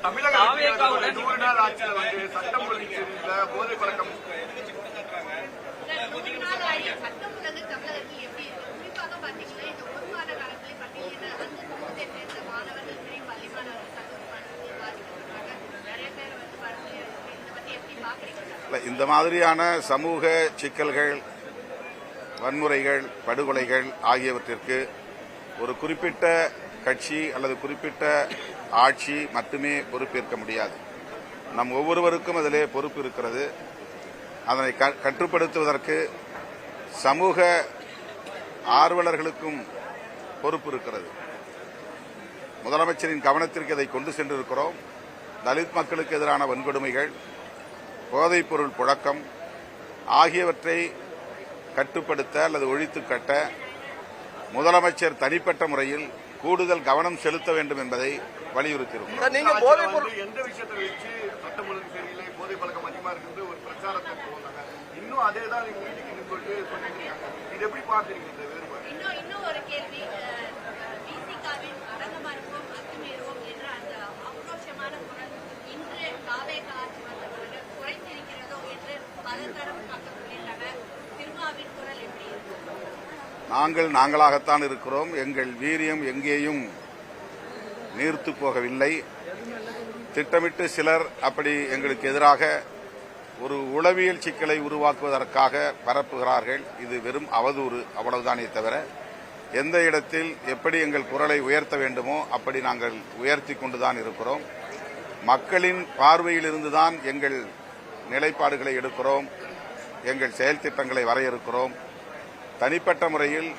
தமிழக 100 நாள் ஆட்சியில் வந்து சட்டம் ஒழுங்கு போதை பழக்கம் இந்த மாதிரியான சமூக சிக்கல்கள், வன்முறைகள், படுகொலைகள் ஆகியவற்றிற்கு ஒரு குறிப்பிட்ட கட்சி அல்லது குறிப்பிட்ட ஆட்சி மட்டுமே பொறுப்பேற்க முடியாது. நம் ஒவ்வொருவருக்கும் அதிலே பொறுப்பு இருக்கிறது. அதனை கட்டுப்படுத்துவதற்கு சமூக ஆர்வலர்களுக்கும் பொறுப்பு இருக்கிறது. முதலமைச்சரின் கவனத்திற்கு இதை கொண்டு சென்றிருக்கிறோம். தலித் மக்களுக்கு எதிரான வன்கொடுமைகள், போதைப்பொருள் புழக்கம் ஆகியவற்றை கட்டுப்படுத்த அல்லது ஒழித்து கட்ட முதலமைச்சர் தனிப்பட்ட முறையில் கூடுதல் கவனம் செலுத்த வேண்டும் என்பதை வலியுறுத்தியிருக்கிறோம். எந்த விஷயத்தை வச்சு சட்டம் ஒழுங்கு சரியில்லை, போதை பழக்கம் அதிகமா இருக்கு ஒரு பிரச்சாரத்தை போனாங்க. இன்னும் அதே தான் நீதிக்கு சொல்லிட்டு சொல்லிட்டு இது எப்படி பார்த்துருக்கீங்க இந்த வேறுபாடு? இன்னும் ஒரு கேள்வி, விசிகாவின் அரங்கமறுப்போம் அத்துமீறுவோம் என்ற அந்த ஆக்ரோஷமான குரல் இன்று காவேக ஆட்சி வந்த பிறகு குறைந்திருக்கிறதோ என்று பலதரப்பு மக்கள் சொல்கின்றனர். திருமாவின் குரல் எப்படி இருக்கும்? நாங்களாகத்தான் இருக்கிறோம். எங்கள் வீரியம் எங்கேயும் நீர்த்து போகவில்லை. திட்டமிட்டு சிலர் அப்படி எங்களுக்கு எதிராக ஒரு உளவியல் சிக்கலை உருவாக்குவதற்காக பரப்புகிறார்கள். இது வெறும் அவதூறு, அவ்வளவுதானே தவிர எந்த இடத்தில் எப்படி எங்கள் குரலை உயர்த்த வேண்டுமோ அப்படி நாங்கள் உயர்த்தி கொண்டுதான் இருக்கிறோம். மக்களின் பார்வையில் இருந்துதான் எங்கள் நிலைப்பாடுகளை எடுக்கிறோம், எங்கள் செயல் திட்டங்களை வரையறுக்கிறோம். தனிப்பட்ட முறையில்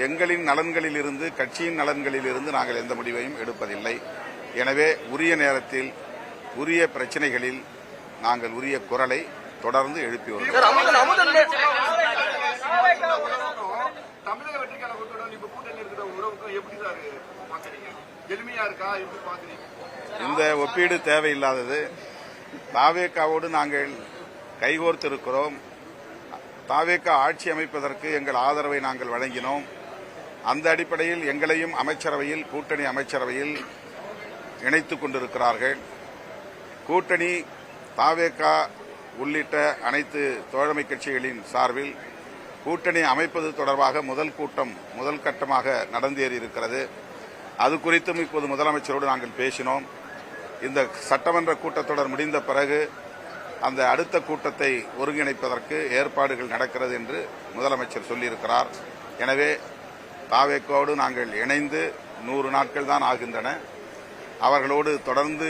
எங்களின் நலன்களில் இருந்து, கட்சியின் நலன்களில் இருந்து நாங்கள் எந்த முடிவையும் எடுப்பதில்லை. எனவே உரிய நேரத்தில் உரிய பிரச்சனைகளில் நாங்கள் உரிய குரலை தொடர்ந்து எழுப்பி வருகிறோம். இந்த ஒப்பீடு தேவையில்லாதது. தாவேகாவோடு நாங்கள் கைகோர்த்திருக்கிறோம். தாவேகா ஆட்சி அமைப்பதற்கு எங்கள் ஆதரவை நாங்கள் வழங்கினோம். அந்த அடிப்படையில் எங்களையும் அமைச்சரவையில், கூட்டணி அமைச்சரவையில் இணைத்துக் கொண்டிருக்கிறார்கள். கூட்டணி தாவேகா உள்ளிட்ட அனைத்து தோழமை கட்சிகளின் சார்பில் கூட்டணி அமைப்பது தொடர்பாக முதல் கட்டமாக நடந்தேறியிருக்கிறது. அது குறித்தும் இப்போது முதலமைச்சரோடு நாங்கள் பேசினோம். இந்த சட்டமன்ற கூட்டத்தொடர் முடிந்த பிறகு அந்த அடுத்த கூட்டத்தை ஒருங்கிணைப்பதற்கு ஏற்பாடுகள் நடக்கிறது என்று முதலமைச்சர் சொல்லியிருக்கிறார். எனவே தாவேக்காவோடு நாங்கள் இணைந்து 100 நாட்கள் தான் ஆகின்றன. அவர்களோடு தொடர்ந்து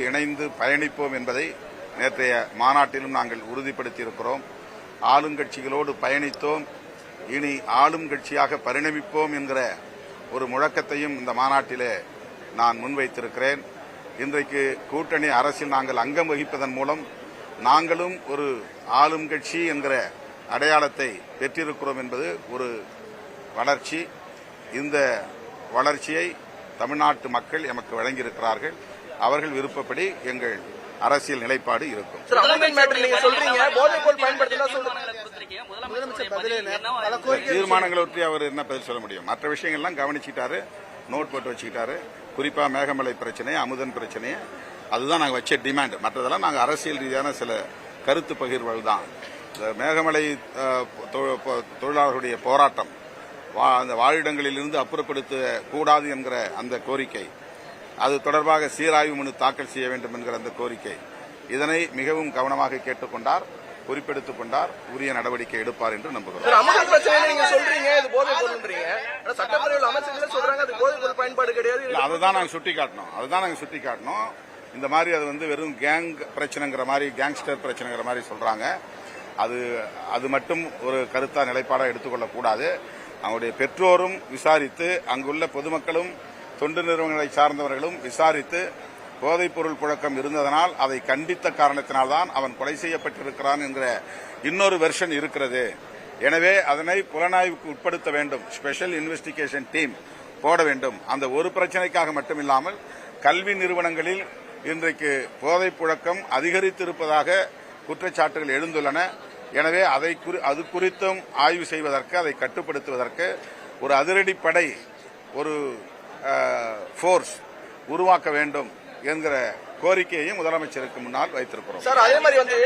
இணைந்து பயணிப்போம் என்பதை நேற்றைய மாநாட்டிலும் நாங்கள் உறுதிப்படுத்தியிருக்கிறோம். ஆளுங்கட்சிகளோடு பயணித்தோம், இனி ஆளும் கட்சியாக பரிணமிப்போம் என்கிற ஒரு முழக்கத்தையும் இந்த மாநாட்டிலே நான் முன்வைத்திருக்கிறேன். இன்றைக்கு கூட்டணி அரசில் நாங்கள் அங்கம் வகிப்பதன் மூலம் நாங்களும் ஒரு ஆளும் கட்சி என்கிற அடையாளத்தை பெற்றிருக்கிறோம் என்பது ஒரு வளர்ச்சி. இந்த வளர்ச்சியை தமிழ்நாட்டு மக்கள் எமக்கு வழங்கியிருக்கிறார்கள். அவர்கள் விருப்பப்படி எங்கள் அரசியல் நிலைப்பாடு இருக்கும். தீர்மானங்களை பற்றி அவர் என்ன பதில் சொல்ல முடியும்? மற்ற விஷயங்கள்லாம் கவனிச்சுட்டாரு, நோட் போட்டு வச்சுக்கிட்டாரு. குறிப்பா மேகமலை பிரச்சனை, அமுதன் பிரச்சனை, அதுதான் நாங்கள் வச்ச டிமாண்ட். மற்றதெல்லாம் நாங்கள் அரசியல் ரீதியான சில கருத்து பகிர்வுகள் தான். இந்த மேகமலை தொழிலாளர்களுடைய போராட்டம், அந்த வாழிடங்களிலிருந்து அப்புறப்படுத்த கூடாது என்கிற அந்த கோரிக்கை, அது தொடர்பாக சீராய்வு மனு தாக்கல் செய்ய வேண்டும் என்கிற அந்த கோரிக்கை, இதனை மிகவும் கவனமாக கேட்டுக்கொண்டார், குறிப்பெடுத்துக் கொண்டார். உரிய நடவடிக்கை எடுப்பார் என்று நம்புகிறோம். அதுதான் நாங்கள் சுட்டிக்காட்டணும். இந்த மாதிரி அது வெறும் கேங் பிரச்சனைங்கிற மாதிரி, கேங்ஸ்டர் பிரச்சனைங்கிற மாதிரி சொல்றாங்க. அது மட்டும் ஒரு கருத்தா நிலைப்பாடாக எடுத்துக்கொள்ளக்கூடாது. அவருடைய பெற்றோரும் விசாரித்து, அங்குள்ள பொதுமக்களும் தொண்டு நிறுவனங்களை சார்ந்தவர்களும் விசாரித்து, போதைப்பொருள் புழக்கம் இருந்ததனால் அதை கண்டித்த காரணத்தினால்தான் அவன் கொலை செய்யப்பட்டிருக்கிறான் என்கிற இன்னொரு வெர்ஷன் இருக்கிறது. எனவே அதனை புலனாய்வுக்கு உட்படுத்த வேண்டும். ஸ்பெஷல் இன்வெஸ்டிகேஷன் டீம் போட வேண்டும். அந்த ஒரு பிரச்சனைக்காக மட்டுமில்லாமல் கல்வி நிறுவனங்களில் இன்றைக்கு போதைப் புழக்கம் அதிகரித்திருப்பதாக குற்றச்சாட்டுகள் எழுந்துள்ளன. எனவே அது குறித்தும் ஆய்வு செய்வதற்கு, அதை கட்டுப்படுத்துவதற்கு ஒரு அதிரடிப்படை, ஒரு போர்ஸ் உருவாக்க வேண்டும் என்கிற கோரிக்கையையும் முதலமைச்சருக்கு முன்னால் வைத்திருக்கிறோம். சார் அதே மாதிரி வந்து